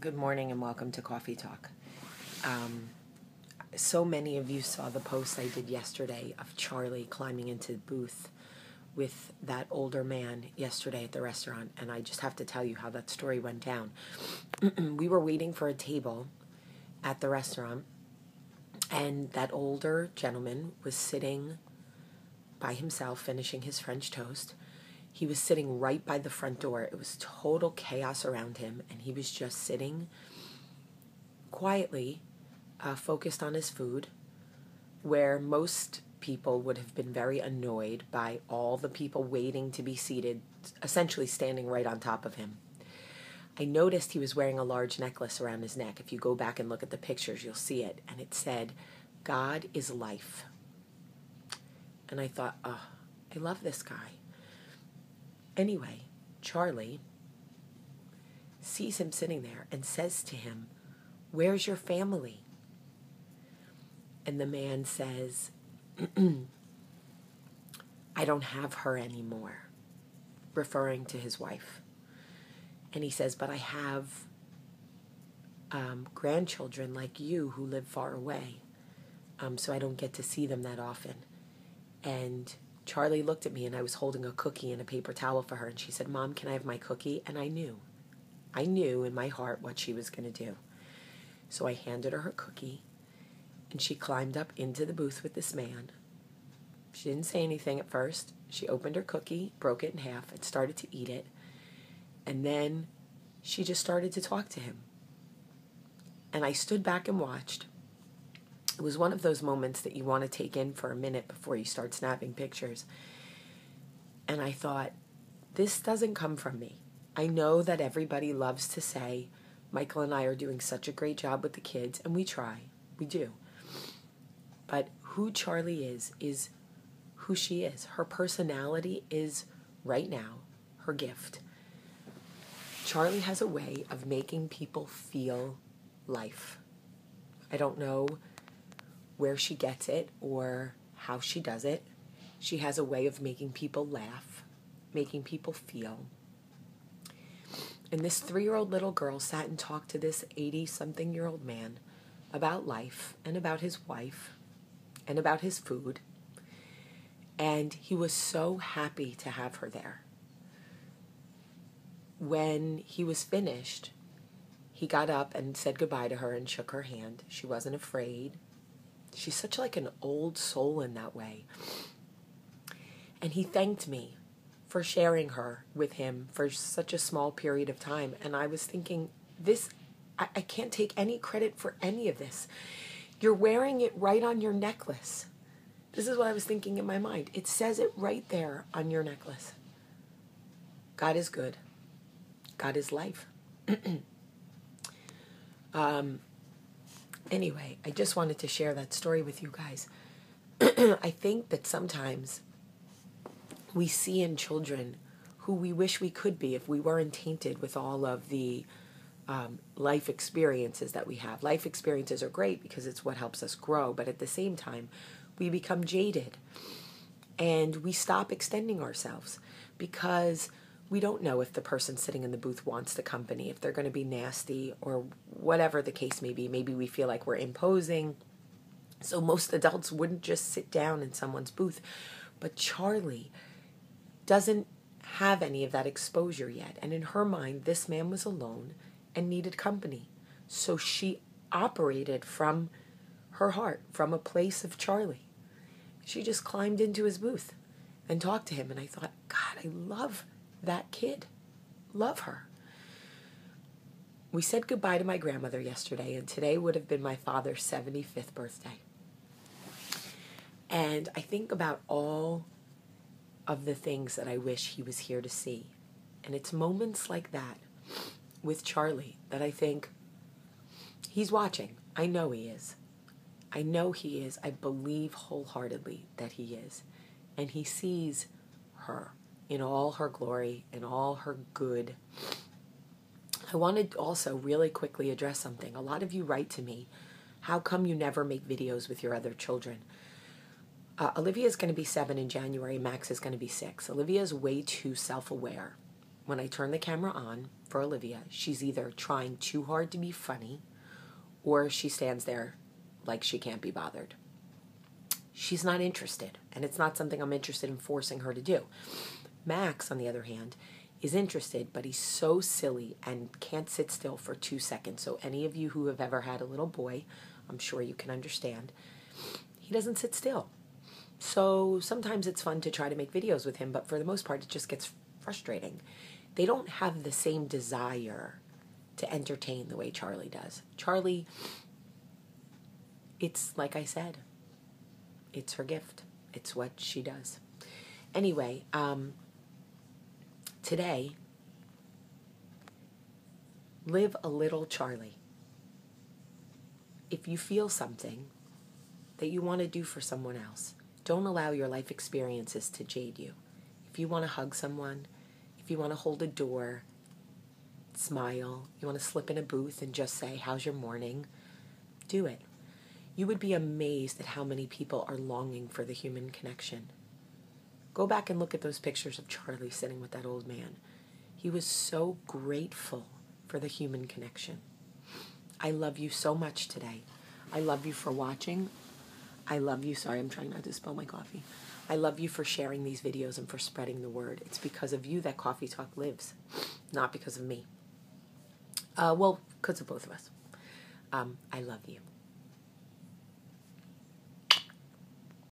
Good morning and welcome to Coffee Talk. So many of you saw the post I did yesterday of Charlie climbing into the booth with that older man yesterday at the restaurant, and I just have to tell you how that story went down. We were waiting for a table at the restaurant, and that older gentleman was sitting by himself finishing his French toast. He was sitting right by the front door. It was total chaos around him, and he was just sitting quietly, focused on his food, where most people would have been very annoyed by all the people waiting to be seated, essentially standing right on top of him. I noticed he was wearing a large necklace around his neck. If you go back and look at the pictures, you'll see it, and it said, "God is life." And I thought, oh, I love this guy. Anyway, Charlie sees him sitting there and says to him, "Where's your family?" And the man says, "I don't have her anymore," referring to his wife. And he says, "But I have grandchildren like you who live far away, so I don't get to see them that often." And Charlie looked at me, and I was holding a cookie and a paper towel for her, and she said, "Mom, can I have my cookie?" And I knew in my heart what she was going to do. So I handed her cookie, and she climbed up into the booth with this man. She didn't say anything at first. She opened her cookie, broke it in half, and started to eat it. And then she just started to talk to him. And I stood back and watched. It was one of those moments that you want to take in for a minute before you start snapping pictures. And I thought, this doesn't come from me. I know that everybody loves to say, Michael and I are doing such a great job with the kids, and we try. We do. But who Charlie is who she is. Her personality is, right now, her gift. Charlie has a way of making people feel life. I don't know where she gets it or how she does it. She has a way of making people laugh, making people feel. And this 3-year-old little girl sat and talked to this 80-something-year-old man about life and about his wife and about his food. And he was so happy to have her there. When he was finished, he got up and said goodbye to her and shook her hand. She wasn't afraid. She's such like an old soul in that way. And he thanked me for sharing her with him for such a small period of time. And I was thinking, I can't take any credit for any of this. You're wearing it right on your necklace. This is what I was thinking in my mind. It says it right there on your necklace. God is good. God is life. Anyway, I just wanted to share that story with you guys. I think that sometimes we see in children who we wish we could be if we weren't tainted with all of the life experiences that we have. Life experiences are great because it's what helps us grow, but at the same time, we become jaded and we stop extending ourselves because we don't know if the person sitting in the booth wants the company, if they're going to be nasty or whatever the case may be. Maybe we feel like we're imposing. So most adults wouldn't just sit down in someone's booth. But Charlie doesn't have any of that exposure yet. And in her mind, this man was alone and needed company. So she operated from her heart, from a place of Charlie. She just climbed into his booth and talked to him. And I thought, God, I love that kid. Love her. We said goodbye to my grandmother yesterday, and today would have been my father's 75th birthday. And I think about all of the things that I wish he was here to see. And it's moments like that with Charlie that I think he's watching. I know he is. I know he is. I believe wholeheartedly that he is. And he sees her in all her glory, in all her good. I wanted to also really quickly address something. A lot of you write to me, how come you never make videos with your other children? Olivia is going to be 7 in January. Max is going to be 6. Olivia is way too self-aware when I turn the camera on for Olivia, she's either trying too hard to be funny or she stands there like she can't be bothered. She's not interested, and it's not something I'm interested in forcing her to do. Max, on the other hand, is interested, but he's so silly and can't sit still for 2 seconds. So any of you who have ever had a little boy, I'm sure you can understand, he doesn't sit still. So sometimes it's fun to try to make videos with him, but for the most part, it just gets frustrating. They don't have the same desire to entertain the way Charlie does. Charlie, it's like I said, it's her gift. It's what she does. Anyway, today, live a little Charlie. If you feel something that you want to do for someone else, don't allow your life experiences to jade you. If you want to hug someone, if you want to hold a door, smile, you want to slip in a booth and just say, "How's your morning?" Do it. You would be amazed at how many people are longing for the human connection. Go back and look at those pictures of Charlie sitting with that old man. He was so grateful for the human connection. I love you so much today. I love you for watching. I love you. Sorry, I'm trying not to spill my coffee. I love you for sharing these videos and for spreading the word. It's because of you that Coffee Talk lives, not because of me. Well, because of both of us. I love you.